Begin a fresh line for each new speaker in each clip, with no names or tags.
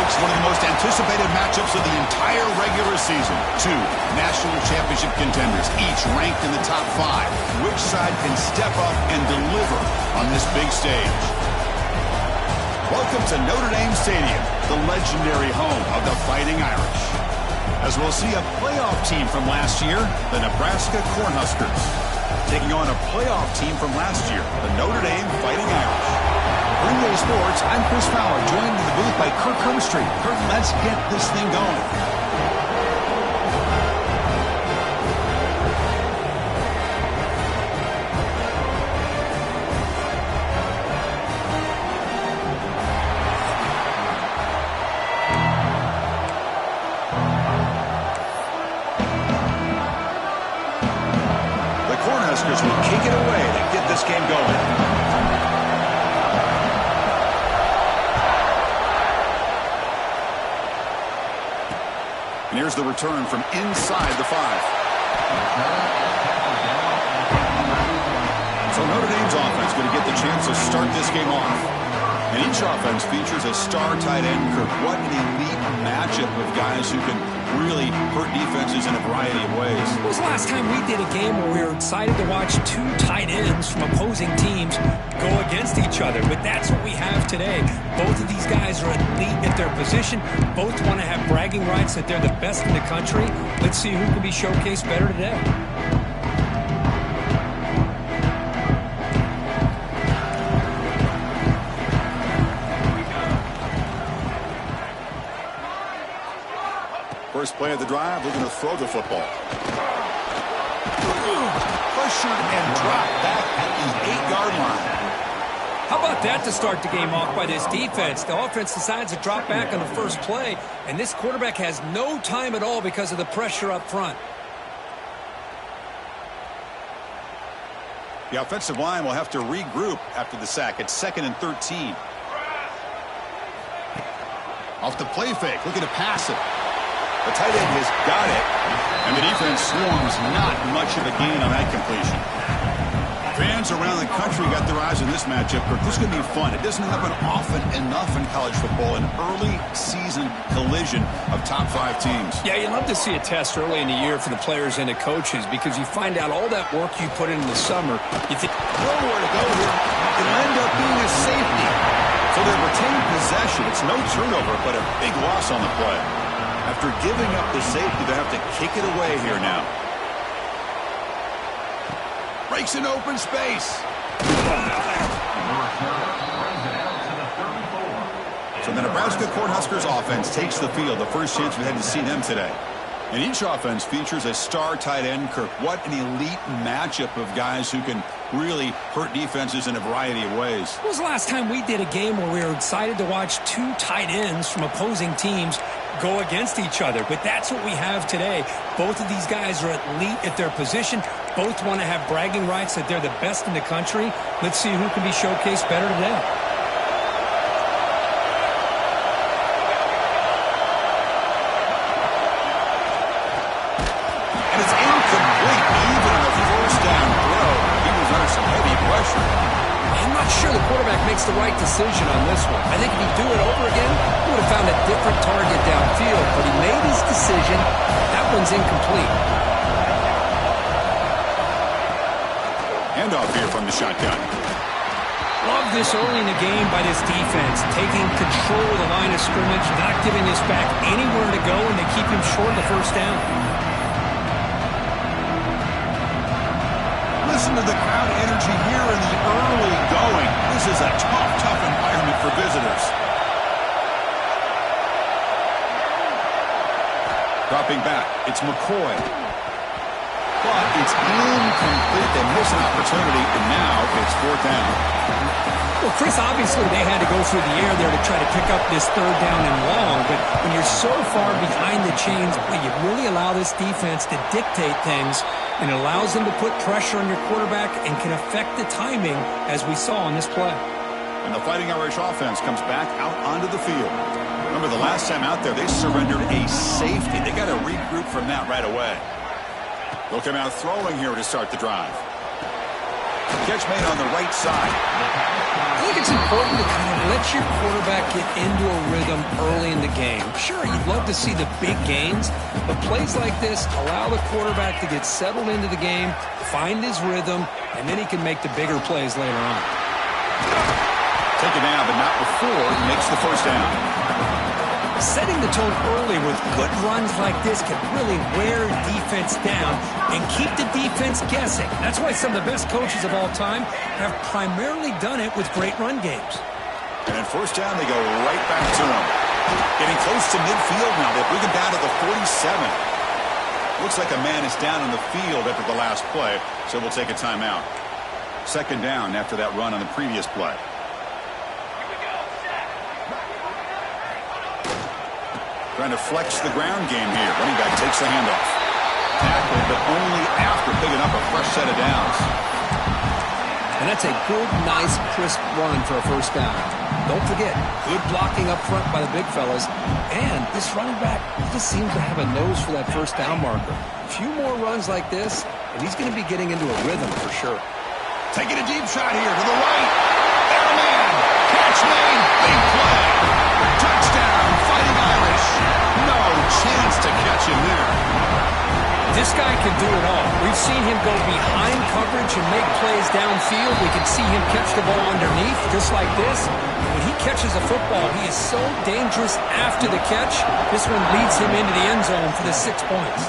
folks, one of the most anticipated matchups of the entire regular season. Two national championship contenders, each ranked in the top 5. Which side can step up and deliver on this big stage? Welcome to Notre Dame Stadium, the legendary home of the Fighting Irish. As we'll see a playoff team from last year, the Nebraska Cornhuskers, taking on a playoff team from last year, the Notre Dame Fighting Irish. Green Day Sports, I'm Chris Fowler, joined in the booth by Kirk Humstreet. Kirk, let's get this thing going. Cornhuskers will kick it away to get this game going. And here's the return from inside the 5. So Notre Dame's offense going to get the chance to start this game off. And each offense features a star tight end, Kirk. What an elite matchup of guys who can really hurt defenses in a variety of ways.
When was the last time we did a game where we were excited to watch 2 tight ends from opposing teams go against each other? But that's what we have today. Both of these guys are elite at their position. Both want to have bragging rights that they're the best in the country. Let's see who can be showcased better today.
First play of the drive, looking to throw the football. Pressured and dropped back at the 8-yard line.
How about that to start the game off by this defense? The offense decides to drop back on the first play, and this quarterback has no time at all because of the pressure up front.
The offensive line will have to regroup after the sack. It's 2nd and 13. Off the play fake, looking to pass it. The tight end has got it, and the defense swarms. Not much of a gain on that completion. Fans around the country got their eyes on this matchup. This is going to be fun. It doesn't happen often enough in college football, an early season collision of top 5 teams.
Yeah, you love to see a test early in the year for the players and the coaches because you find out all that work you put in the summer. You think
nowhere to go here. It'll end up being a safety. So they retain possession. It's no turnover, but a big loss on the play. After giving up the safety, they have to kick it away here now. Breaks an open space. So the Nebraska Cornhuskers offense takes the field. The first chance we had to see them today. And each offense features a star tight end, Kirk. What an elite matchup of guys who can really hurt defenses in a variety of ways.
When was the last time we did a game where we were excited to watch 2 tight ends from opposing teams go against each other? But that's what we have today. Both of these guys are elite at their position. Both want to have bragging rights that they're the best in the country. Let's see who can be showcased better today.
And it's incomplete. Even on the first down throw, he was under some heavy pressure.
I'm not sure the quarterback makes the right decision on this one. I think if he'd do it over again, he would have found a different target downfield. But he made his decision. That one's incomplete.
Handoff here from the shotgun.
Love this early in the game by this defense, taking control of the line of scrimmage, not giving this back anywhere to go, and they keep him short of the first down.
Listen to the crowd energy here in the early going. This is a tough environment for visitors. Dropping back, it's McCoy. But it's incomplete. They miss an opportunity, and now it's 4th down.
Well, Chris, obviously they had to go through the air there to try to pick up this 3rd down and long, but when you're so far behind the chains, you really allow this defense to dictate things, and it allows them to put pressure on your quarterback and can affect the timing, as we saw on this play.
And the Fighting Irish offense comes back out onto the field. Remember, the last time out there, they surrendered a safety. They got to regroup from that right away. They'll come out throwing here to start the drive. Catch made on the right side.
I think it's important to kind of let your quarterback get into a rhythm early in the game. Sure, you'd love to see the big gains, but plays like this allow the quarterback to get settled into the game, find his rhythm, and then he can make the bigger plays later on.
Taken down, but not before he makes the first down.
Setting the tone early with good runs like this can really wear defense down and keep the defense guessing. That's why some of the best coaches of all time have primarily done it with great run games.
And at first down, they go right back to him. Getting close to midfield now. They bring him down to the 47. Looks like a man is down on the field after the last play, so we'll take a timeout. Second down after that run on the previous play. Trying to flex the ground game here. Running back takes the handoff. Tackled, but only after picking up a fresh set of downs.
And that's a good, nice, crisp run for a first down. Don't forget, good blocking up front by the big fellas. And this running back, he just seems to have a nose for that first down marker. A few more runs like this, and he's going to be getting into a rhythm for sure.
Taking a deep shot here to the right. There, man. Catch made. Big play. Touchdown, Fighting Irish. No chance to catch him there.
This guy can do it all. We've seen him go behind coverage and make plays downfield. We can see him catch the ball underneath, just like this. When he catches a football, he is so dangerous after the catch. This one leads him into the end zone for the 6 points.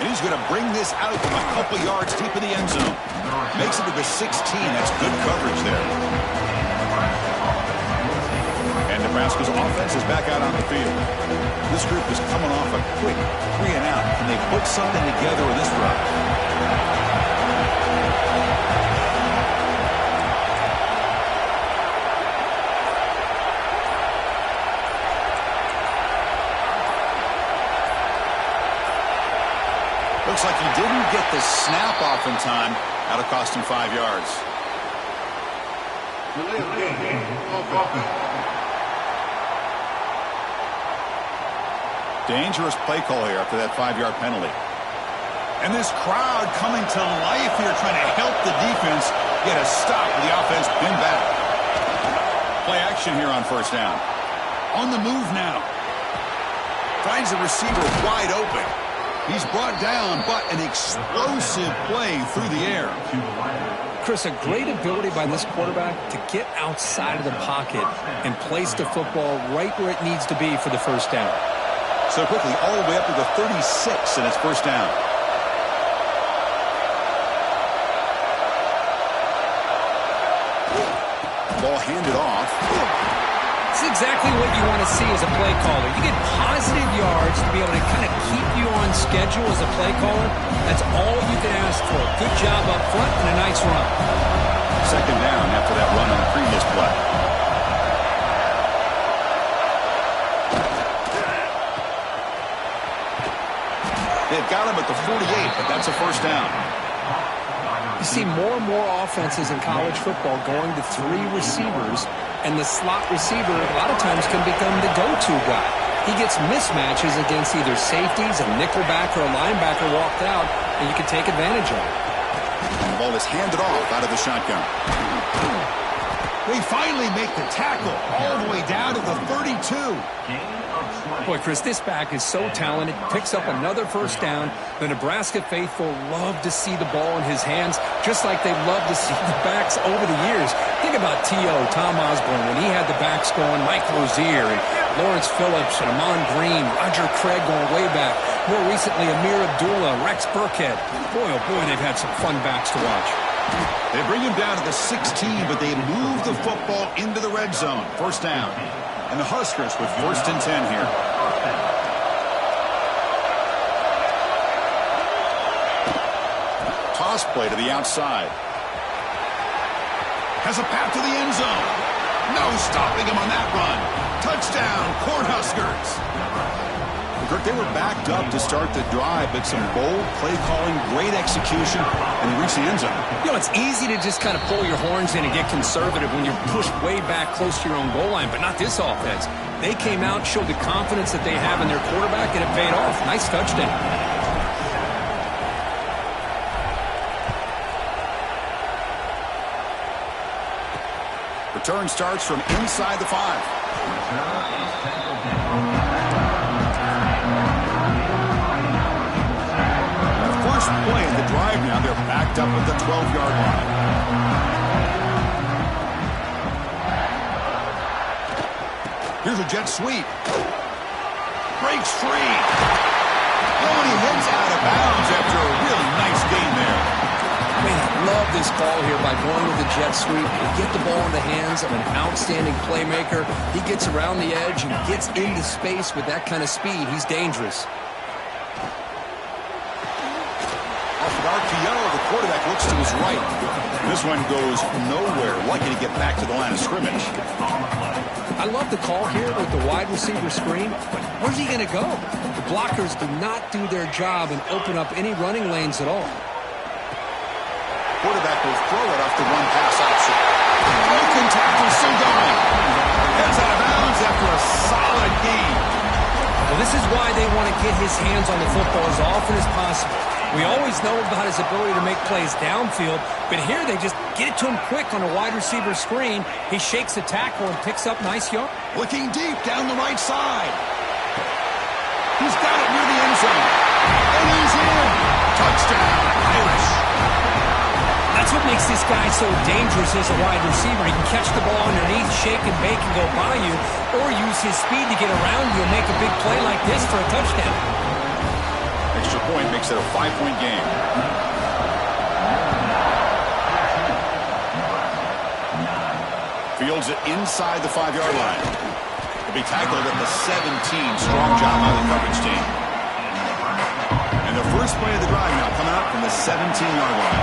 And he's going to bring this out from a couple yards deep in the end zone. Makes it to the 16. That's good coverage there. And Nebraska's offense is back out on the field. This group is coming off a quick 3-and-out. Can they put something together in this drive? Looks like he didn't get the snap off in time. That'll cost him 5 yards. Dangerous play call here after that 5-yard penalty. And this crowd coming to life here trying to help the defense get a stop with the offense pinned back. Play action here on first down. On the move now. Finds the receiver wide open. He's brought down, but an explosive play through the air.
Chris, a great ability by this quarterback to get outside of the pocket and place the football right where it needs to be for the first down.
So quickly, all the way up to the 36, and it's first down. Ball handed off.
It's exactly what you want to see as a play caller. You get positive yards to be able to kind of keep you on schedule as a play caller. That's all you can ask for. Good job up front and a nice run.
Second down after that run on the previous play. They've got him at the 48, but that's a first down.
You see more and more offenses in college football going to 3 receivers, and the slot receiver a lot of times can become the go-to guy. He gets mismatches against either safeties, a nickelback, or a linebacker walked out, and you can take advantage of it.
And the ball is handed off out of the shotgun. They finally make the tackle all the way down to the 32.
Boy, Chris, this back is so talented. Picks up another first down. The Nebraska faithful love to see the ball in his hands, just like they love to see the backs over the years. Think about T.O., Tom Osborne, when he had the backs going, Mike Rozier, and Lawrence Phillips, and Amon Green, Roger Craig going way back. More recently, Amir Abdullah, Rex Burkhead. Boy, oh boy, they've had some fun backs to watch.
They bring him down to the 16, but they move the football into the red zone. First down. And the Huskers with first and 10 here. Toss play to the outside. Has a path to the end zone. No stopping him on that run. Touchdown, Cornhuskers. Kirk, they were backed up to start the drive, but some bold play calling, great execution, and they reached the end zone.
You know, it's easy to just kind of pull your horns in and get conservative when you're pushed way back close to your own goal line, but not this offense. They came out, showed the confidence that they have in their quarterback, and it paid off. Nice touchdown.
Return starts from inside the 5. First play of the drive now. They're backed up at the 12-yard line. Here's a jet sweep. Breaks free. Oh, and he heads out of bounds after a really nice gain there.
Man, I love this call here by going with the jet sweep. You get the ball in the hands of an outstanding playmaker. He gets around the edge and gets into space with that kind of speed. He's dangerous.
Off of RPO, the quarterback looks to his right. This one goes nowhere. Lucky to get back to the line of scrimmage.
I love the call here with the wide receiver screen, but where's he going to go? The blockers do not do their job and open up any running lanes at all.
Quarterback will throw it off the one-pass option. Broken tackle still going. Heads out of bounds after a solid gain.
Well, this is why they want to get his hands on the football as often as possible. We always know about his ability to make plays downfield, but here they just get it to him quick on a wide receiver screen. He shakes the tackle and picks up nice yards.
Looking deep down the right side. He's got it near the end zone. And he's in. Touchdown, Irish.
That's what makes this guy so dangerous as a wide receiver. He can catch the ball underneath, shake and bake and go by you, or use his speed to get around you and make a big play like this for a touchdown.
Extra point makes it a 5-point game. Fields it inside the 5-yard line. He'll be tackled at the 17. Strong job by the coverage team. And the first play of the drive now coming up from the 17-yard line.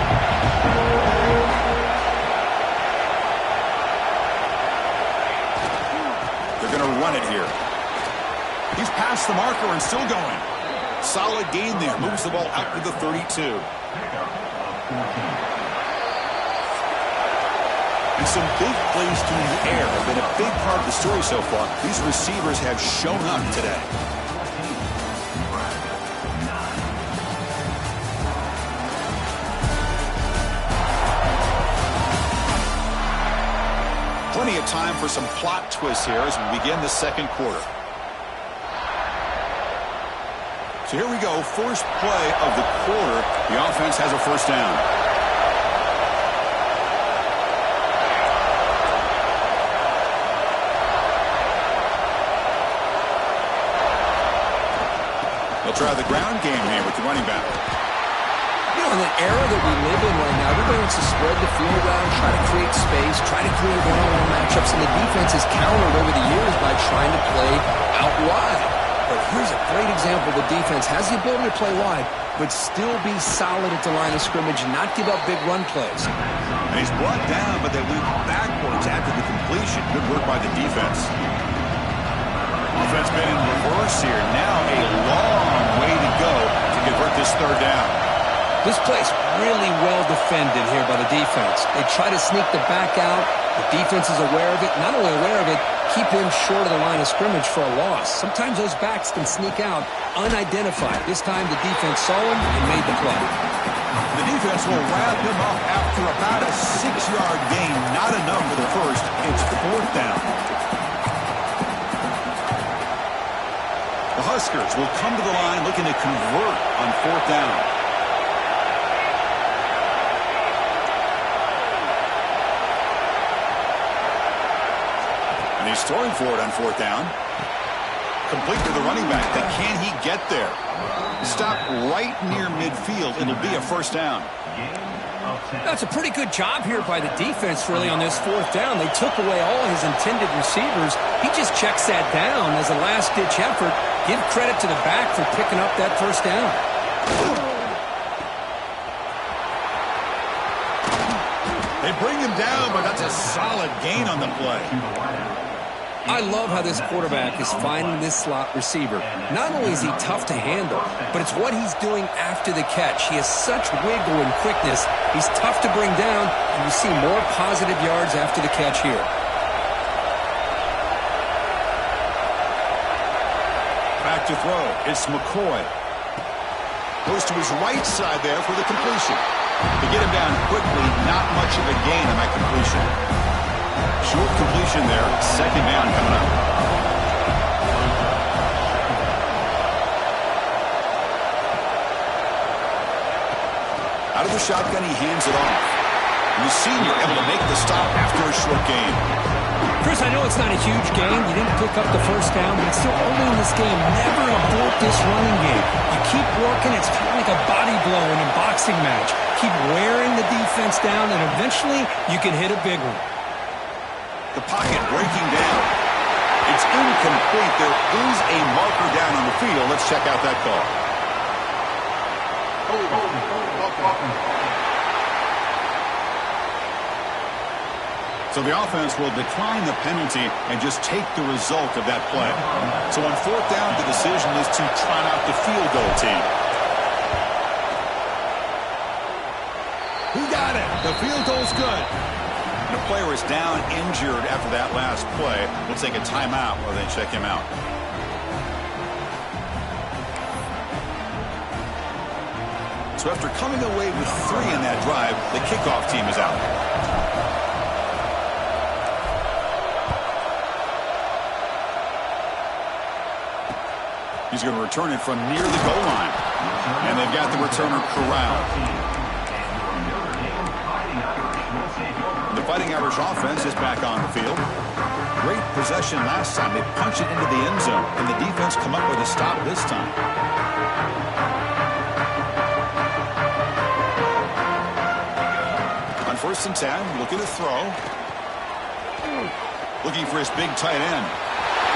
They're going to run it here. He's past the marker and still going. Solid gain there. Moves the ball out to the 32. And some big plays through the air have been a big part of the story so far. These receivers have shown up today. Plenty of time for some plot twists here as we begin the second quarter. So here we go, first play of the quarter. The offense has a first down. They'll try the ground game here with the running back.
You know, in the era that we live in right now, everybody wants to spread the field around, try to create space, try to create one-on-one matchups, and the defense has countered over the years by trying to play out wide. But here's a great example. The defense has the ability to play wide, but still be solid at the line of scrimmage and not give up big run plays.
And he's brought down, but they leap backwards after the completion. Good work by the defense. Offense been in reverse here. Now a long way to go to convert this third down.
This play's really well defended here by the defense. They try to sneak the back out. The defense is aware of it. Not only aware of it, keep him short of the line of scrimmage for a loss. Sometimes those backs can sneak out unidentified. This time the defense saw him and made the play.
The defense will wrap him up after about a 6-yard gain. Not enough for the first. It's fourth down. The Huskers will come to the line looking to convert on fourth down. And he's throwing for it on fourth down. Complete to the running back. But can he get there? Stop right near midfield. It'll be a first down.
That's a pretty good job here by the defense, really, on this fourth down. They took away all his intended receivers. He just checks that down as a last-ditch effort. Give credit to the back for picking up that first down.
They bring him down, but that's a solid gain on the play.
I love how this quarterback is finding this slot receiver. Not only is he tough to handle, but it's what he's doing after the catch. He has such wiggle and quickness. He's tough to bring down, and you see more positive yards after the catch here.
Back to throw. It's McCoy. Goes to his right side there for the completion. To get him down quickly, not much of a gain on that completion. Short completion there. Second down coming up. Out of the shotgun, he hands it off. And the senior able to make the stop after a short gain.
Chris, I know it's not a huge gain. You didn't pick up the first down, but it's still early in this game. Never abort this running game. You keep working. It's kind of like a body blow in a boxing match. Keep wearing the defense down, and eventually you can hit a big one.
The pocket breaking down. It's incomplete. There is a marker down on the field. Let's check out that call. So the offense will decline the penalty and just take the result of that play. So on fourth down, the decision is to trot out the field goal team.
He got it. The field goal's good.
The player is down injured after that last play. We'll take a timeout while they check him out. So after coming away with 3 in that drive, the kickoff team is out. He's going to return it from near the goal line. And they've got the returner corralled. The Fighting Irish offense is back on the field. Great possession last time. They punch it into the end zone. And the defense come up with a stop this time. On 1st and 10, looking to throw. Looking for his big tight end.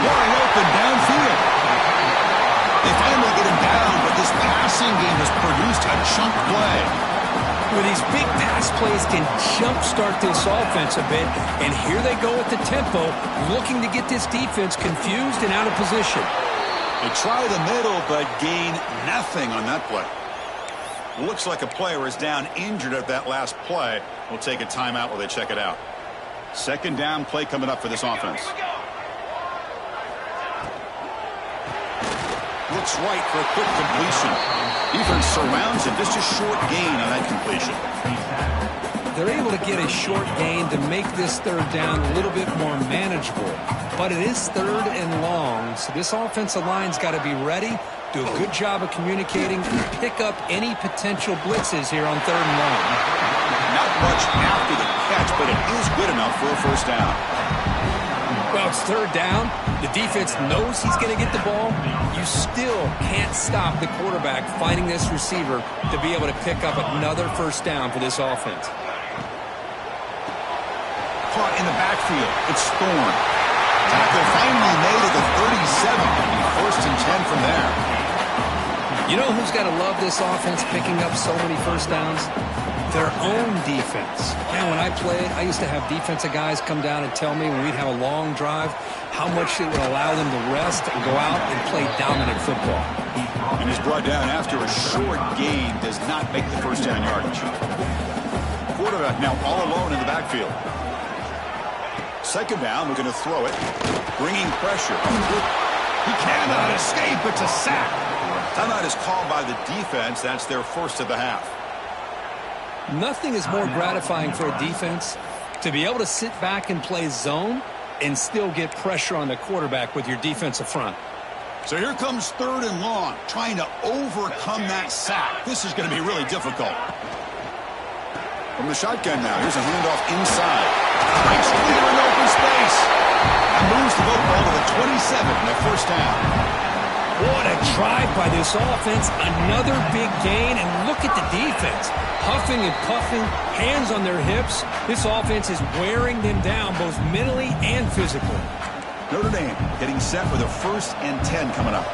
Wide open downfield. They finally get him down, but this passing game has produced a chunk play.
Well, these big pass plays can jumpstart this offense a bit, and here they go with the tempo, looking to get this defense confused and out of position.
They try the middle, but gain nothing on that play. Looks like a player is down injured at that last play. We'll take a timeout while they check it out. Second down play coming up for this offense. Looks right for a quick completion. Defense surrounds him. Just a short gain on that completion.
They're able to get a short gain to make this third down a little bit more manageable. But it is 3rd and long, so this offensive line's got to be ready, do a good job of communicating, and pick up any potential blitzes here on 3rd and long.
Not much after the catch, but it is good enough for a first down.
Well, it's 3rd down. The defense knows he's going to get the ball. You still can't stop the quarterback finding this receiver to be able to pick up another first down for this offense.
Caught in the backfield. It's Thorne. Tackle finally made at the 37. 1st and 10 from there.
You know who's got to love this offense picking up so many first downs? Their own defense. Man, when I played, I used to have defensive guys come down and tell me when we'd have a long drive how much it would allow them to rest and go out and play dominant football.
And he's brought down after a short gain. Does not make the first down yardage. Quarterback now all alone in the backfield. Second down, looking to throw it. Bringing pressure. He cannot escape. It's a sack. Timeout is called by the defense. That's their first of the half.
Nothing is more gratifying for a defense to be able to sit back and play zone and still get pressure on the quarterback with your defensive front.
So here comes 3rd and long, trying to overcome that sack. This is going to be really difficult. From the shotgun now, here's a handoff inside. Nice leader in open space. And moves the football to the 27 and a first down.
What a drive by this offense. Another big gain, and look at the defense. Huffing and puffing, hands on their hips. This offense is wearing them down both mentally and physically.
Notre Dame getting set with a 1st and 10 coming up.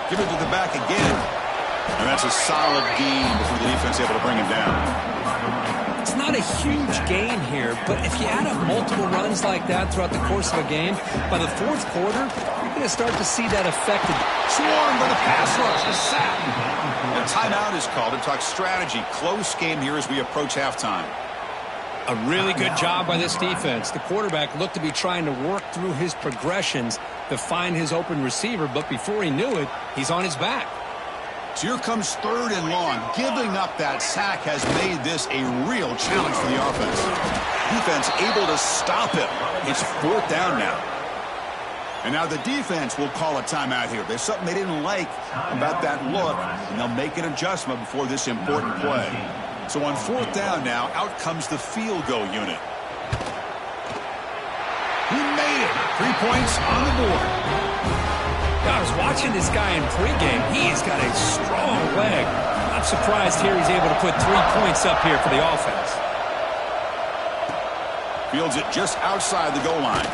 Give it to the back again. And that's a solid gain before the defense able to bring him down.
It's not a huge gain here, but if you add up multiple runs like that throughout the course of a game, by the 4th quarter, you're going to start to see that affected.
Swarmed by the pass rush, the sack. A timeout is called to talk strategy. Close game here as we approach halftime.
A really good job by this defense. The quarterback looked to be trying to work through his progressions to find his open receiver, but before he knew it, he's on his back.
So here comes 3rd and long. Giving up that sack has made this a real challenge for the offense. Defense able to stop him. It's 4th down now. And now the defense will call a timeout here. There's something they didn't like about that look, and they'll make an adjustment before this important play. So on 4th down now, out comes the field goal unit. He made it. 3 points on the board.
I was watching this guy in pregame. He's got a strong leg. I'm surprised here he's able to put 3 points up here for the offense.
Fields it just outside the goal line.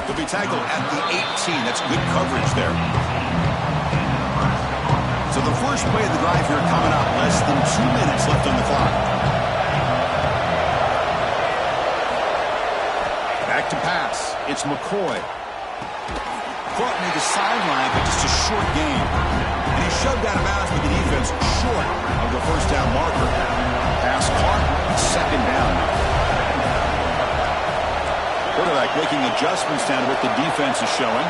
He'll be tackled at the 18. That's good coverage there. So the first play of the drive here coming up. Less than 2 minutes left on the clock. Back to pass. It's McCoy. Caught near the sideline, but just a short gain. And he shoved out of bounds with the defense short of the first down marker. Pass caught. 2nd down. Quarterback making adjustments down to what the defense is showing.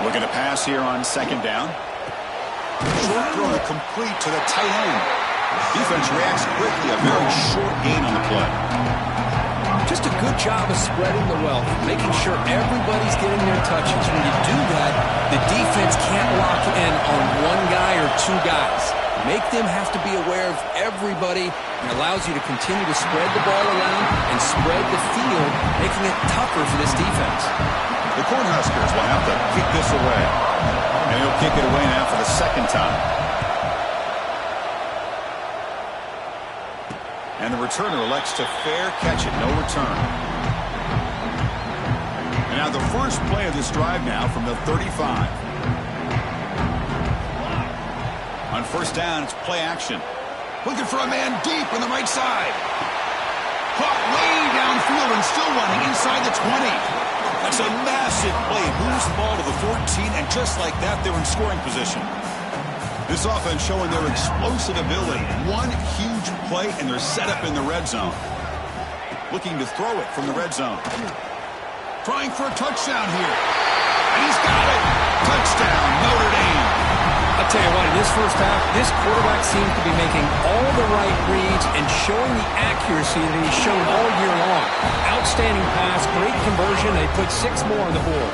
Looking to pass here on 2nd down. Short throw complete to the tight end. Defense reacts quickly. A very short gain on the play.
Just a good job of spreading the wealth, making sure everybody's getting their touches. When you do that, the defense can't lock in on one guy or 2 guys. Make them have to be aware of everybody, and allows you to continue to spread the ball around and spread the field, making it tougher for this defense.
The Cornhuskers will have to kick this away. And he'll kick it away now for the 2nd time. And the returner elects to fair catch it. No return. And now the first play of this drive now from the 35. On 1st down, it's play action. Looking for a man deep on the right side. Caught way downfield and still running inside the 20. That's a massive play. Moves the ball to the 14, and just like that, they're in scoring position. This offense showing their explosive ability. One huge play, and they're set up in the red zone. Looking to throw it from the red zone. Trying for a touchdown here. And he's got it. Touchdown, Notre Dame.
I'll tell you what, in this first half, this quarterback seems to be making all the right reads and showing the accuracy that he's shown all year long. Outstanding pass, great conversion. They put 6 more on the board.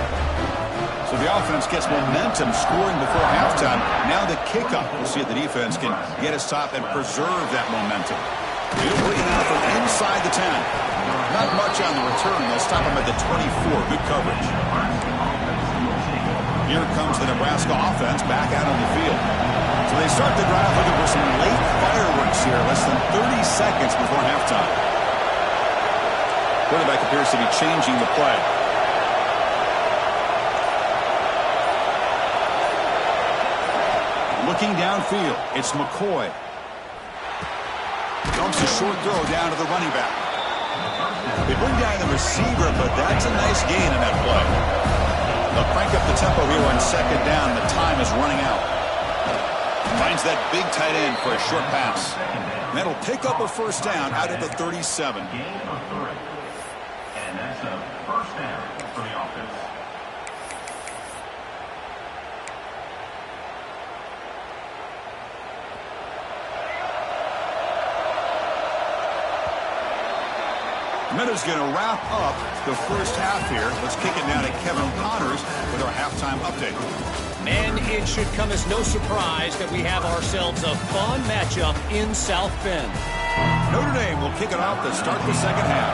So the offense gets momentum, scoring before halftime. Now the kickoff. We'll see if the defense can get a stop and preserve that momentum. They'll bring it out from inside the 10. Not much on the return. They'll stop him at the 24. Good coverage. Here comes the Nebraska offense back out on the field. So they start the drive looking for some late fireworks here. Less than 30 seconds before halftime. Quarterback appears to be changing the play. Looking downfield, it's McCoy. Dumps a short throw down to the running back. They bring down the receiver, but that's a nice gain in that play. They'll crank up the tempo here on 2nd down. The time is running out. Finds that big tight end for a short pass. And that'll pick up a 1st down out of the 37.
And that's a 1st down for the offense.
Minutes going to wrap up the first half here. Let's kick it now to Kevin Connors with our halftime update.
And it should come as no surprise that we have ourselves a fun matchup in South Bend.
Notre Dame will kick it off to start the 2nd half.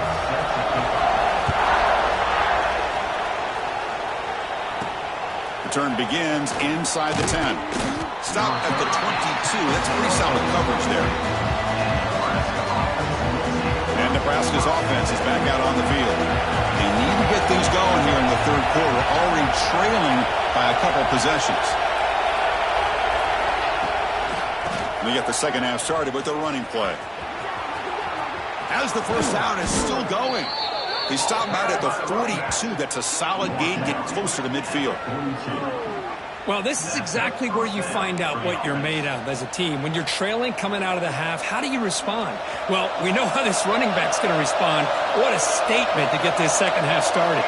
Return begins inside the 10. Stop at the 22. That's pretty solid coverage there. And Nebraska's offense is back out on the field. They need to get things going here in the 3rd quarter, already trailing by a couple possessions. We get the 2nd half started with the running play. As the 1st down is still going. He stopped out at the 42. That's a solid gain, getting closer to midfield.
Well, this is exactly where you find out what you're made of as a team. When you're trailing coming out of the half, how do you respond? Well, we know how this running back's going to respond. What a statement to get this second half started.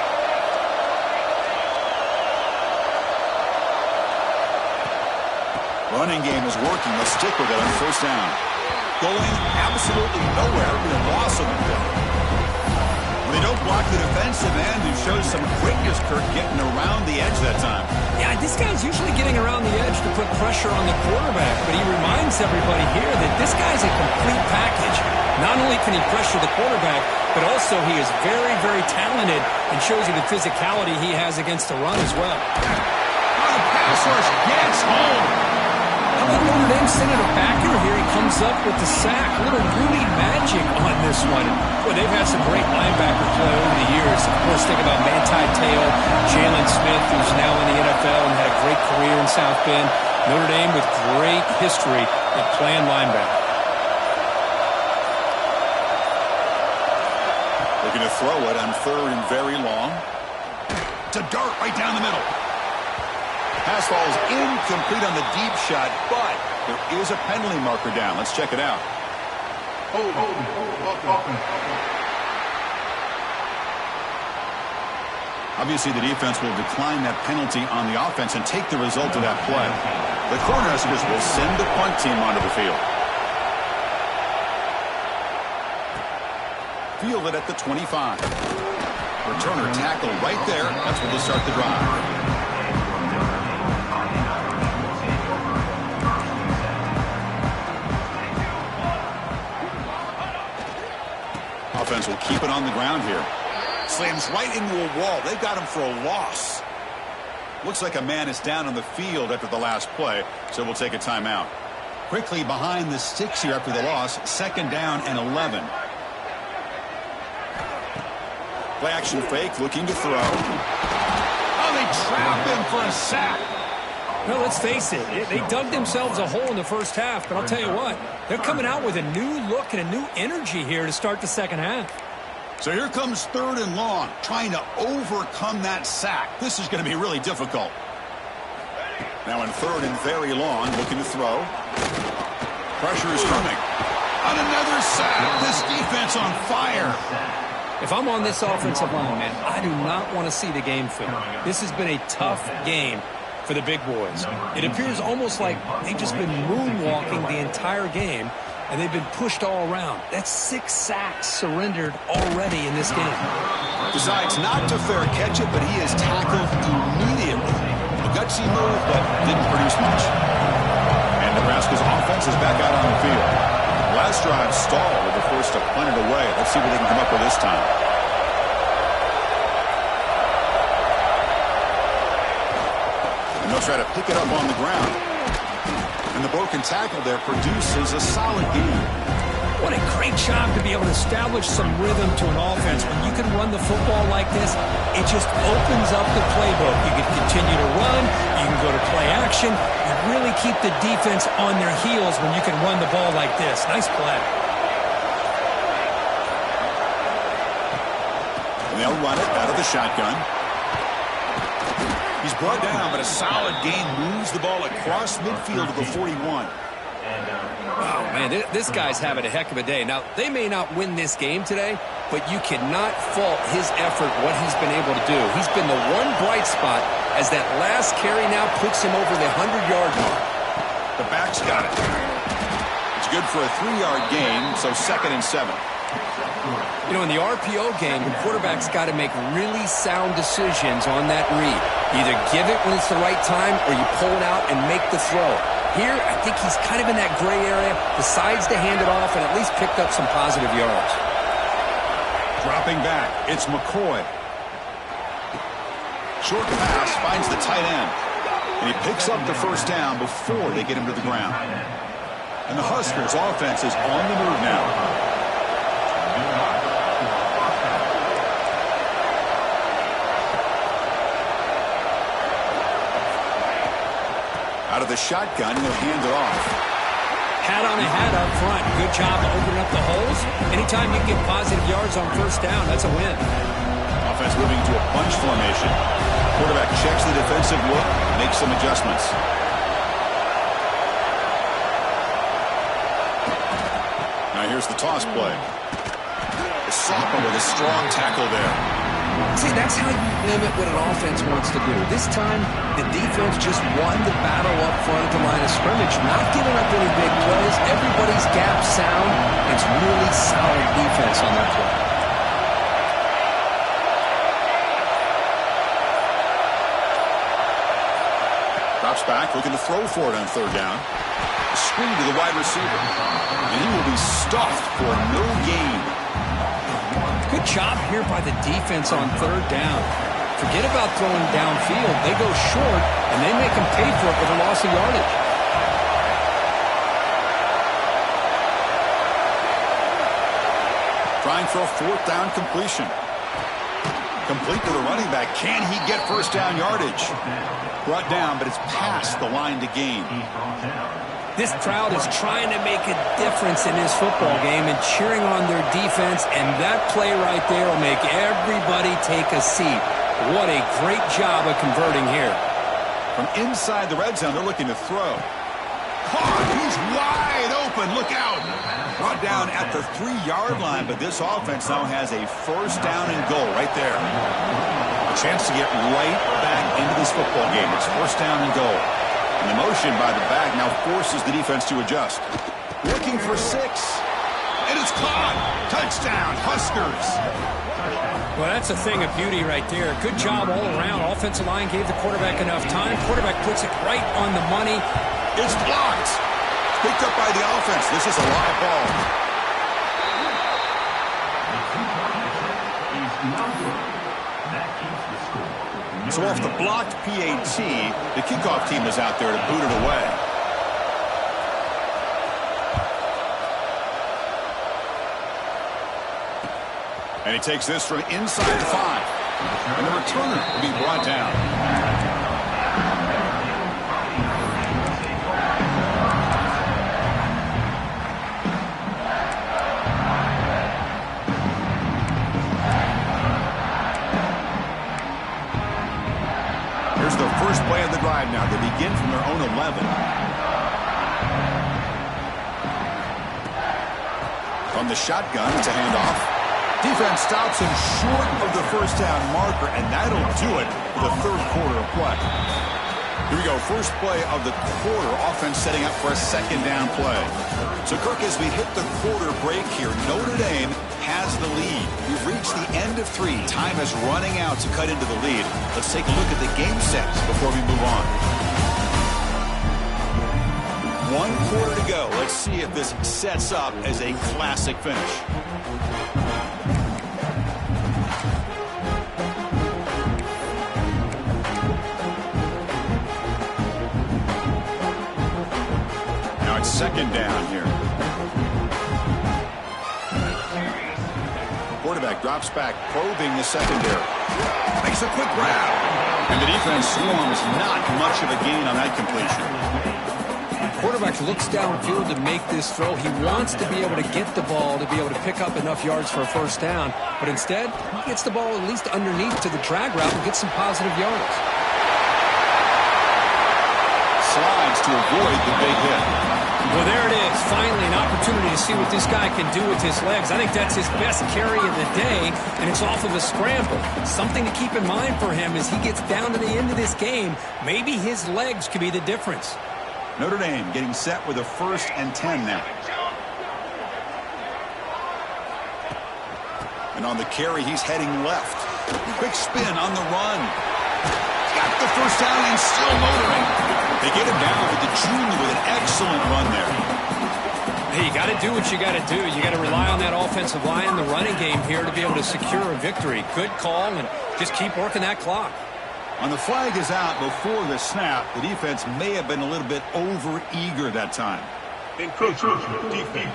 Running game is working. Let's stick with it on first down. Going absolutely nowhere. A loss of the play. They don't block the defensive end, who shows some quickness, Kirk, getting around the edge that time.
Yeah, this guy's usually getting around the edge to put pressure on the quarterback, but he reminds everybody here that this guy's a complete package. Not only can he pressure the quarterback, but also he is very, very talented and shows you the physicality he has against the run as well.
The pass rush gets home.
How about Notre Dame sending a backer here? He comes up with the sack. A little Rooney magic on this one. Boy, they've had some great linebacker play over the years. Of course, think about Manti Te'o, Jalen Smith, who's now in the NFL and had a great career in South Bend. Notre Dame with great history at playing linebacker.
Looking to throw it on third and very long. To dart right down the middle. Pass falls incomplete on the deep shot, but there is a penalty marker down. Let's check it out. Obviously, the defense will decline that penalty on the offense and take the result of that play. The Cornhuskers will send the punt team onto the field. Fielded at the 25. Returner tackle right there. That's where they start the drive. Offense will keep it on the ground here. Slams right into a wall. They've got him for a loss. Looks like a man is down on the field after the last play, so we'll take a timeout. Quickly behind the sticks here after the loss. Second down and 11. Play action fake, looking to throw.
Oh, they trap him for a sack.
Well, let's face it, they dug themselves a hole in the first half, but I'll tell you what, they're coming out with a new look and a new energy here to start the second half.
So here comes third and long, trying to overcome that sack. This is going to be really difficult. Now in third and very long, looking to throw. Pressure is coming. On another sack, this defense on fire.
If I'm on this offensive line, man, I do not want to see the game film. This has been a tough game for the big boys. It appears almost like they've just been moonwalking the entire game, and they've been pushed all around. That's 6 sacks surrendered already in this game.
Decides not to fair catch it, but he is tackled immediately. A gutsy move, but didn't produce much. And Nebraska's offense is back out on the field. Last drive stalled with the force to punt it away. Let's see what they can come up with this time. And they'll try to pick it up on the ground. And the broken tackle there produces a solid gain.
What a great job to be able to establish some rhythm to an offense. When you can run the football like this, it just opens up the playbook. You can continue to run. You can go to play action. You really keep the defense on their heels when you can run the ball like this. Nice play.
And they'll run it out of the shotgun. He's brought down, but a solid gain moves the ball across midfield to the 41.
Oh, man, this guy's having a heck of a day. Now, they may not win this game today, but you cannot fault his effort, what he's been able to do. He's been the one bright spot as that last carry now puts him over the 100-yard mark.
The back's got it. It's good for a 3-yard gain, so 2nd and 7.
You know, in the RPO game, the quarterback's got to make really sound decisions on that read. You either give it when it's the right time or you pull it out and make the throw. Here, I think he's kind of in that gray area, decides to hand it off and at least picked up some positive yards.
Dropping back, it's McCoy. Short pass finds the tight end. And he picks up the first down before they get him to the ground. And the Huskers' offense is on the move now. Out of the shotgun, he'll hand it off.
Hat on a hat up front. Good job opening up the holes. Anytime you can get positive yards on first down, that's a win.
Offense moving to a bunch formation. Quarterback checks the defensive look, makes some adjustments. Now here's the toss play. The sophomore with a strong tackle there.
See, that's how you limit what an offense wants to do. This time, the defense just won the battle up front at the line of scrimmage, not giving up any big plays. Everybody's gap sound. It's really solid defense on that play.
Drops back, looking to throw for it on third down. Screen to the wide receiver. And he will be stuffed for no gain.
Good job here by the defense on third down. Forget about throwing downfield. They go short, and they make them pay for it with a loss of yardage.
Trying for a fourth down completion. Complete to the running back. Can he get first down yardage? Brought down, but it's past the line to gain.
This crowd is trying to make a difference in this football game and cheering on their defense, and that play right there will make everybody take a seat. What a great job of converting here.
From inside the red zone, they're looking to throw. Caught! He's wide open. Look out! Brought down at the 3-yard line, but this offense now has a first down and goal right there. A chance to get right back into this football game. It's first down and goal. And the motion by the back now forces the defense to adjust. Looking for 6. And it's caught. Touchdown, Huskers.
Well, that's a thing of beauty right there. Good job all around. Offensive line gave the quarterback enough time. Quarterback puts it right on the money.
It's blocked. Picked up by the offense. This is a live ball. So off the blocked PAT, the kickoff team is out there to boot it away. And he takes this from inside the 5. And the returner will be brought down. Here's the first play of the drive now. They begin from their own 11. From the shotgun, it's a handoff. Defense stops him short of the first down marker, and that'll do it for the third quarter of play. Here we go, first play of the quarter. Offense setting up for a second down play. So, Kirk, as we hit the quarter break here, Notre Dame has the lead. We've reached the end of 3. Time is running out to cut into the lead. Let's take a look at the game sets before we move on. 1 quarter to go. Let's see if this sets up as a classic finish. Now it's second down here. Quarterback drops back, probing the secondary. Makes a quick grab. And the defense swarms. Not much of a gain on that completion.
Quarterback looks downfield to make this throw. He wants to be able to get the ball to be able to pick up enough yards for a first down. But instead, he gets the ball at least underneath to the drag route and gets some positive yards.
Slides to avoid the big hit.
Well, there it is. Finally, an opportunity to see what this guy can do with his legs. I think that's his best carry of the day, and it's off of a scramble. Something to keep in mind for him as he gets down to the end of this game. Maybe his legs could be the difference.
Notre Dame getting set with a 1st and 10 now. And on the carry, he's heading left. Quick spin on the run. Got the first down and still motoring. They get him down with the junior with an excellent run there.
Hey, you got to do what you got to do. You got to rely on that offensive line, the running game here to be able to secure a victory. Good call, and just keep working that clock.
On the flag is out before the snap. The defense may have been a little bit over-eager that time.
Encroachment defense.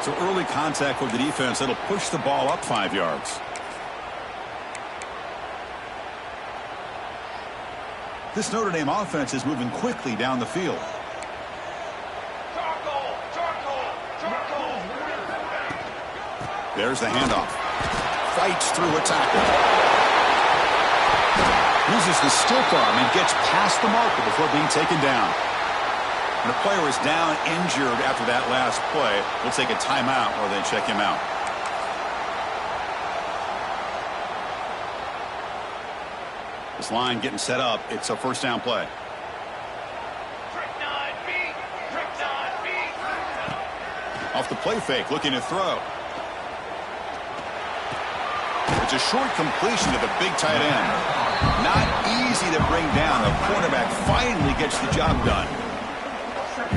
So early contact with the defense. It'll push the ball up 5 yards. This Notre Dame offense is moving quickly down the field. There's the handoff. fights through a tackle. Uses the stiff arm and gets past the marker before being taken down. When a player is down injured after that last play, we'll take a timeout or then check him out. This line getting set up. It's a first down play. Off the play fake, looking to throw. It's a short completion to the big tight end. Not easy to bring down. The cornerback finally gets the job done.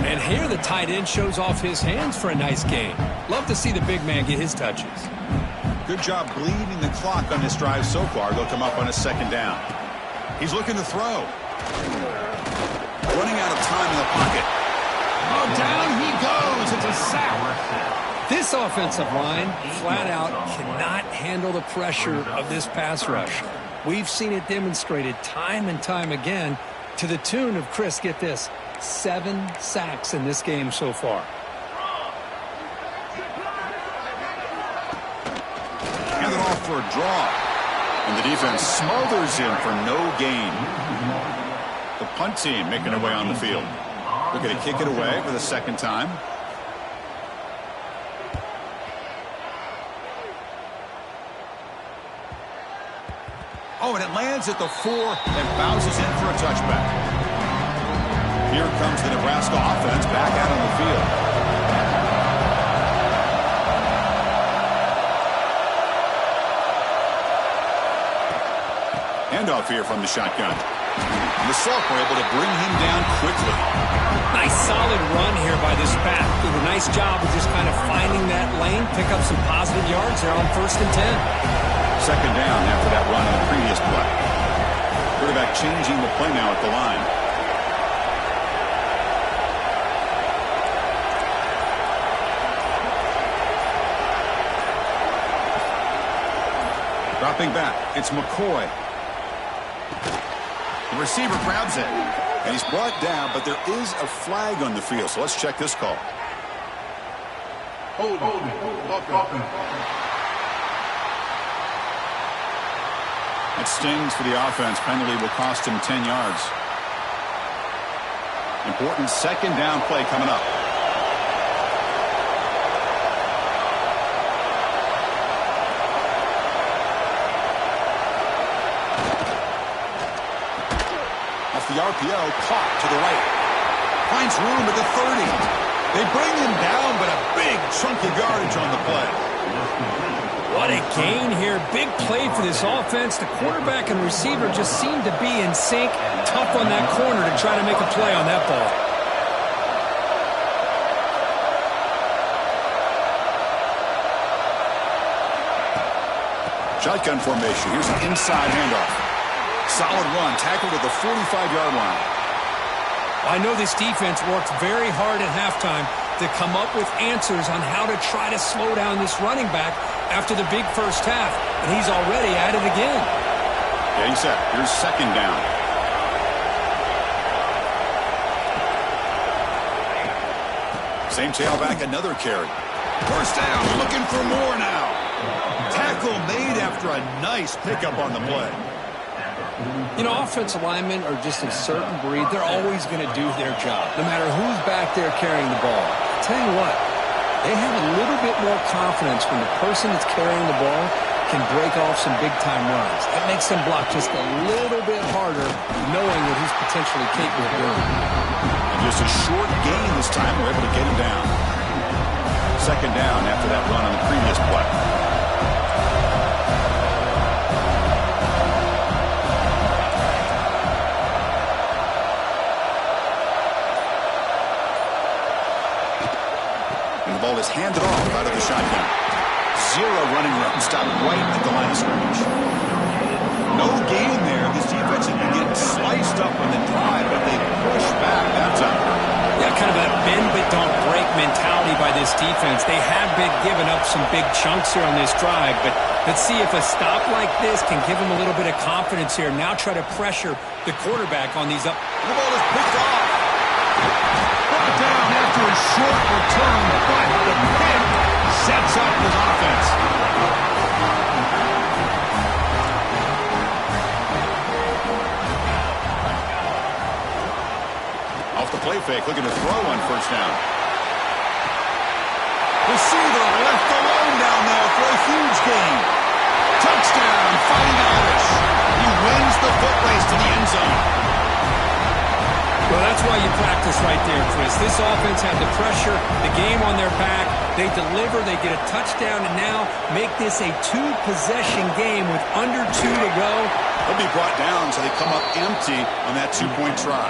And here the tight end shows off his hands for a nice gain. Love to see the big man get his touches.
Good job bleeding the clock on this drive so far. They'll come up on a second down. He's looking to throw. Running out of time in the pocket.
Oh, down he goes. It's a sack.
This offensive line, flat out, cannot handle the pressure of this pass rush. We've seen it demonstrated time and time again to the tune of, Chris, get this, 7 sacks in this game so far.
Hand it off for a draw. And the defense smothers him for no gain. The punt team making their way on the field. They're going to kick it away for the second time. Oh, and it lands at the 4 and bounces in for a touchback. Here comes the Nebraska offense back out on the field. Handoff here from the shotgun. And the Salk were able to bring him down quickly.
Nice solid run here by this back. Did a nice job of just kind of finding that lane, pick up some positive yards there on 1st and 10.
Second down after that run on the previous play. Quarterback changing the play now at the line. Dropping back, it's McCoy. The receiver grabs it, and he's brought down, but there is a flag on the field, so let's check this call.
Hold.
That stings for the offense. Penalty will cost him 10 yards. Important second down play coming up. The RPO caught to the right. Finds room at the 30. They bring him down, but a big chunk of yardage on the play.
What a gain here. Big play for this offense. The quarterback and receiver just seem to be in sync. Tough on that corner to try to make a play on that ball.
Shotgun formation. Here's an inside handoff. Solid run, tackled at the 45-yard line.
I know this defense worked very hard at halftime to come up with answers on how to try to slow down this running back after the big first half, and he's already at it again.
Getting set. Here's second down. Same tailback, another carry. First down, looking for more now. Tackle made after a nice pickup on the play.
You know, offensive linemen are just a certain breed. They're always going to do their job, no matter who's back there carrying the ball. I'll tell you what, they have a little bit more confidence when the person that's carrying the ball can break off some big-time runs. That makes them block just a little bit harder, knowing what he's potentially capable of doing.
And just a short gain this time. We're able to get him down. Second down after that run on the previous play. Ball is handed off out of the shotgun. Zero running room. Stopped right at the line of scrimmage. No gain there. This defense has been getting sliced up on the drive, but they push back that time.
Yeah, kind of a bend but don't break mentality by this defense. They have been giving up some big chunks here on this drive, but let's see if a stop like this can give them a little bit of confidence here. Now try to pressure the quarterback on these up.
The ball is picked off.
Brought down after a short return, but the pick sets up his offense.
fake, looking to throw on first down. Receiver left alone down there for a huge gain. Touchdown, Fighting Irish. He wins the foot race to the end zone.
Well, that's why you practice right there, Chris. This offense had the pressure, the game on their back. They deliver, they get a touchdown, and now make this a two-possession game with under 2 to go.
They'll be brought down, so they come up empty on that two-point try.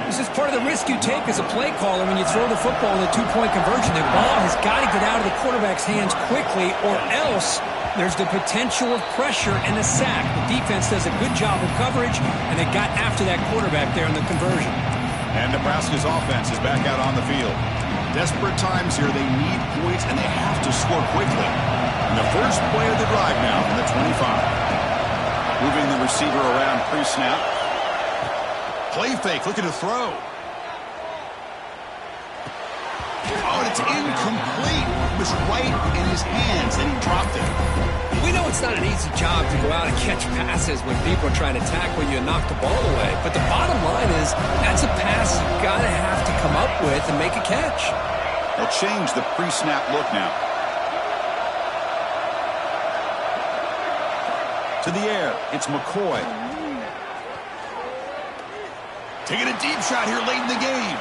This is part of the risk you take as a play caller when you throw the football in a two-point conversion. The ball has got to get out of the quarterback's hands quickly, or else there's the potential of pressure and a sack. The defense does a good job of coverage, and they got after that quarterback there in the conversion.
And Nebraska's offense is back out on the field. Desperate times here. They need points, and they have to score quickly. And the first play of the drive now from the 25. Moving the receiver around pre-snap. Play fake, looking to throw. Oh, and it's incomplete. It was right in his hands, and he dropped it.
We know it's not an easy job to go out and catch passes when people are trying to tackle you and knock the ball away. But the bottom line is that's a pass you've got to have to come up with and make a catch.
They'll change the pre-snap look now. To the air, it's McCoy. Taking a deep shot here late in the game.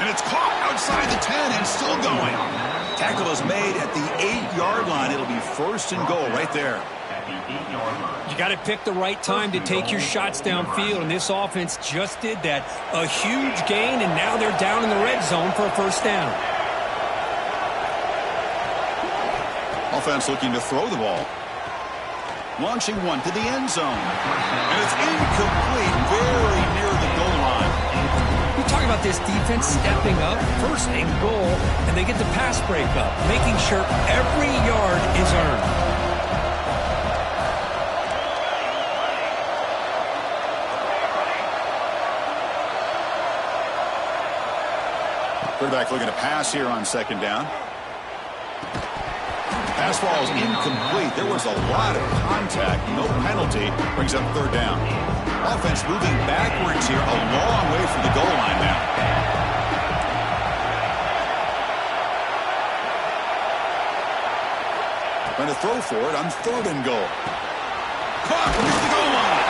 And it's caught outside the 10 and still going. Tackle is made at the 8-yard line. It'll be first and goal right there.
You got to pick the right time to take your shots downfield, and this offense just did that. A huge gain, and now they're down in the red zone for a first down.
Offense looking to throw the ball. Launching one to the end zone. And it's incomplete, very near the goal line.
We talk about this defense stepping up, first and goal, and they get the pass break up, making sure every yard is earned.
Quarterback looking to pass here on second down. Pass ball is incomplete. There was a lot of contact. No penalty. Brings up third down. Offense moving backwards here. A long way from the goal line now. Going to throw for it on third and goal. Caught from the goal line.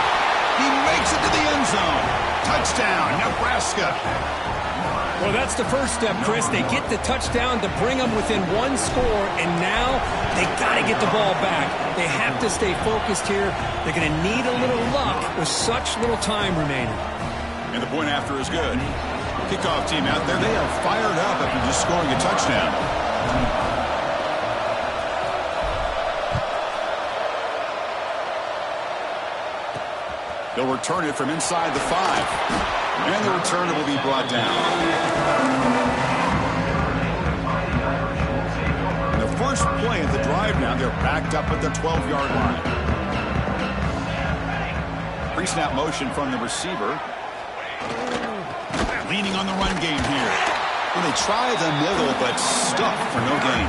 He makes it to the end zone. Touchdown, Nebraska.
Well, that's the first step, Chris. They get the touchdown to bring them within one score, and now they got to get the ball back. They have to stay focused here. They're going to need a little luck with such little time remaining.
And the point after is good. Kickoff team out there. They are fired up after just scoring a touchdown. They'll return it from inside the 5. And the returner will be brought down. And the first play of the drive now, they're backed up at the 12-yard line. Pre-snap motion from the receiver. Leaning on the run game here. Well, they try the middle, but stuck for no gain.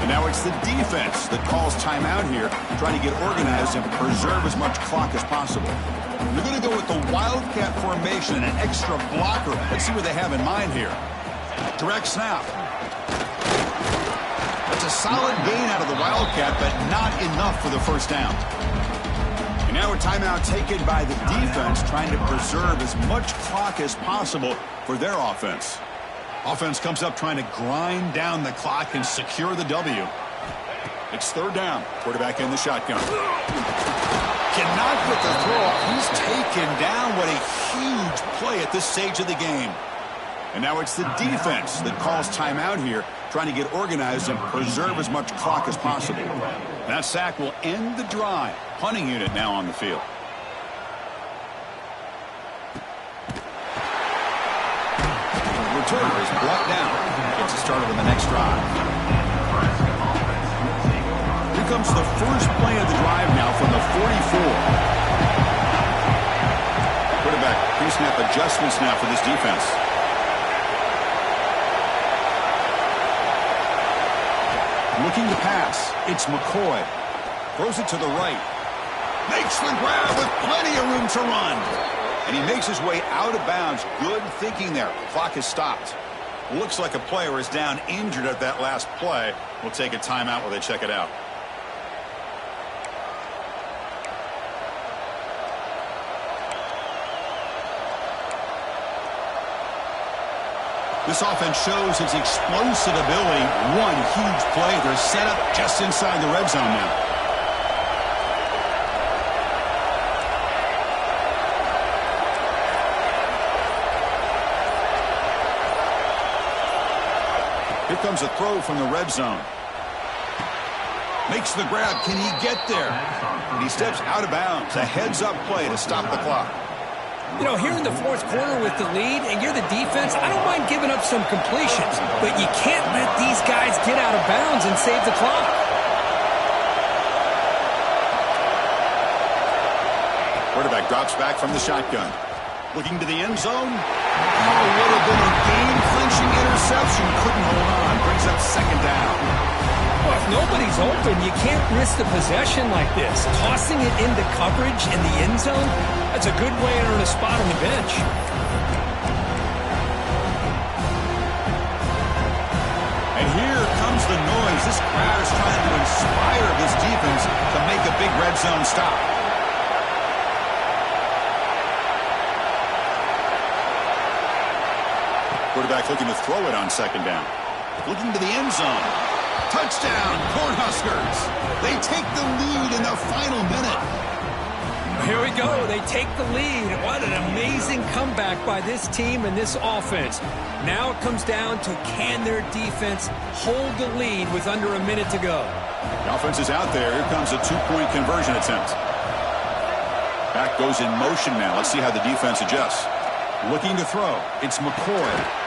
And now it's the defense that calls timeout here, trying to get organized and preserve as much clock as possible. They're going to go with the Wildcat formation and an extra blocker. Let's see what they have in mind here. Direct snap. That's a solid gain out of the Wildcat, but not enough for the first down. And now a timeout taken by the defense, trying to preserve as much clock as possible for their offense. Offense comes up trying to grind down the clock and secure the W. It's third down. Quarterback in the shotgun. Cannot get the throw off. He's taken down. What a huge play at this stage of the game. And now it's the defense that calls timeout here, trying to get organized and preserve as much clock as possible. That sack will end the drive. Punting unit now on the field. Returner is brought down. Gets started on the next drive. Here comes the first play of the drive now from the 44. Quarterback pre-snap adjustments now for this defense. Looking to pass. It's McCoy. Throws it to the right. Makes the grab with plenty of room to run. And he makes his way out of bounds. Good thinking there. Clock has stopped. Looks like a player is down injured at that last play. We'll take a timeout while they check it out. This offense shows its explosive ability. One huge play. They're set up just inside the red zone now. Here comes a throw from the red zone. Makes the grab. Can he get there? And he steps out of bounds. A heads-up play to stop the clock.
You know, here in the fourth quarter with the lead, and you're the defense, I don't mind giving up some completions, but you can't let these guys get out of bounds and save the clock.
Quarterback drops back from the shotgun. Looking to the end zone. Oh, would have been a game-clinching interception. Couldn't hold on. Brings up second down.
Well, if nobody's open, you can't risk the possession like this. Tossing it into coverage in the end zone, that's a good way to earn a spot on the bench.
And here comes the noise. This crowd is trying to inspire this defense to make a big red zone stop. Quarterback looking to throw it on second down. Looking to the end zone. Touchdown, Cornhuskers. They take the lead in the final minute.
Here we go. They take the lead. What an amazing comeback by this team and this offense. Now it comes down to can their defense hold the lead with under a minute to go.
The offense is out there. Here comes a two-point conversion attempt. Back goes in motion now. Let's see how the defense adjusts. Looking to throw. It's McCoy.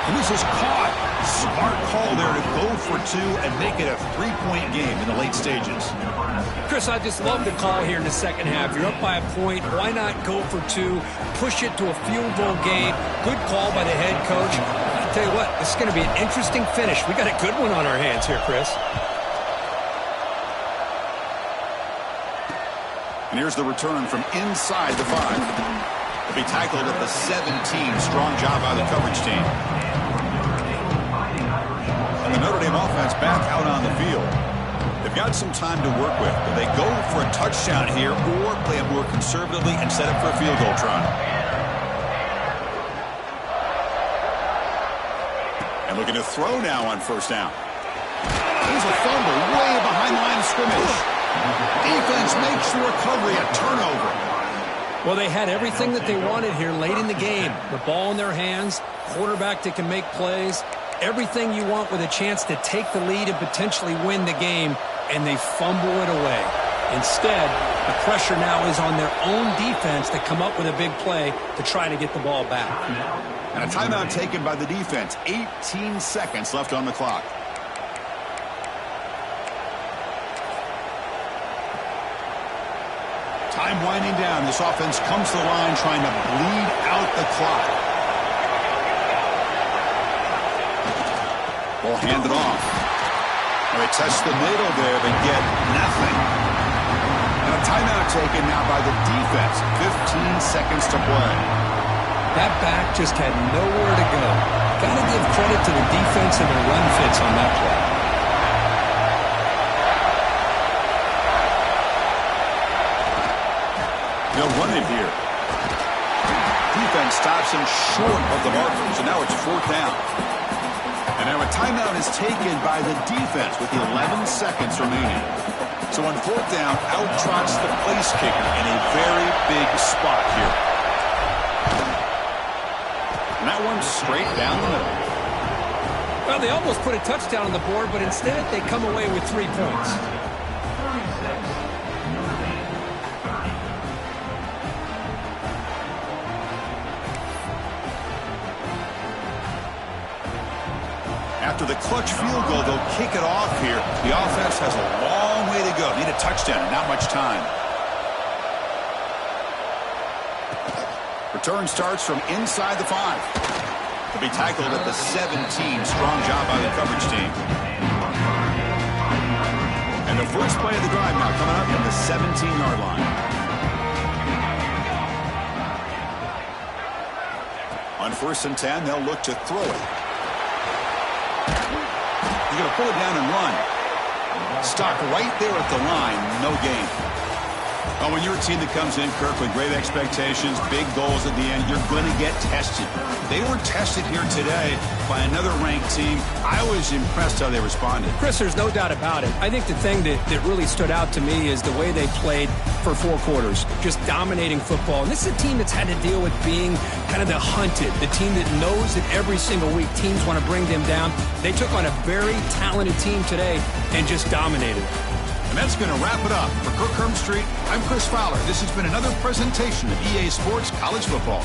And this is caught. Smart call there to go for two and make it a three-point game in the late stages.
Chris, I just love the call here in the second half. You're up by a point. Why not go for two? Push it to a field goal game. Good call by the head coach. I'll tell you what, this is going to be an interesting finish. We got a good one on our hands here, Chris.
And here's the return from inside the 5. He'll be tackled at the 17. Strong job by the coverage team. And the Notre Dame offense back out on the field. They've got some time to work with. Do they go for a touchdown here or play it more conservatively and set up for a field goal try? And looking to throw now on first down. Here's a fumble way behind the line of scrimmage. Defense makes the recovery a turnover.
Well, they had everything that they wanted here late in the game. The ball in their hands, quarterback that can make plays, everything you want with a chance to take the lead and potentially win the game, and they fumble it away. Instead, the pressure now is on their own defense to come up with a big play to try to get the ball back.
And a timeout taken by the defense. 18 seconds left on the clock. Time winding down. This offense comes to the line trying to bleed out the clock. Ball handed off. And they test the middle there, but get nothing. And a timeout taken now by the defense. 15 seconds to play.
That back just had nowhere to go. Got to give credit to the defense and the run fits on that play.
They'll run it here. Defense stops him short of the marker, so now it's fourth down. And now a timeout is taken by the defense with 11 seconds remaining. So on fourth down, out trots the place kicker in a very big spot here. And that one's straight down the middle.
Well, they almost put a touchdown on the board, but instead they come away with 3 points.
After the clutch field goal, they'll kick it off here. The offense has a long way to go. Need a touchdown and not much time. Return starts from inside the 5. He'll be tackled at the 17. Strong job by the coverage team. And the first play of the drive now coming up at the 17-yard line. On 1st and 10, they'll look to throw it. He's going to pull it down and run. Stopped right there at the line. No gain. Oh, when you're a team that comes in, Kirk, with great expectations, big goals at the end, you're going to get tested. They were tested here today by another ranked team. I was impressed how they responded.
Chris, there's no doubt about it. I think the thing that really stood out to me is the way they played for 4 quarters, just dominating football. And this is a team that's had to deal with being kind of the hunted, the team that knows that every single week teams want to bring them down. They took on a very talented team today and just dominated.
And that's going to wrap it up. For Kirk Street, I'm Chris Fowler. This has been another presentation of EA Sports College Football.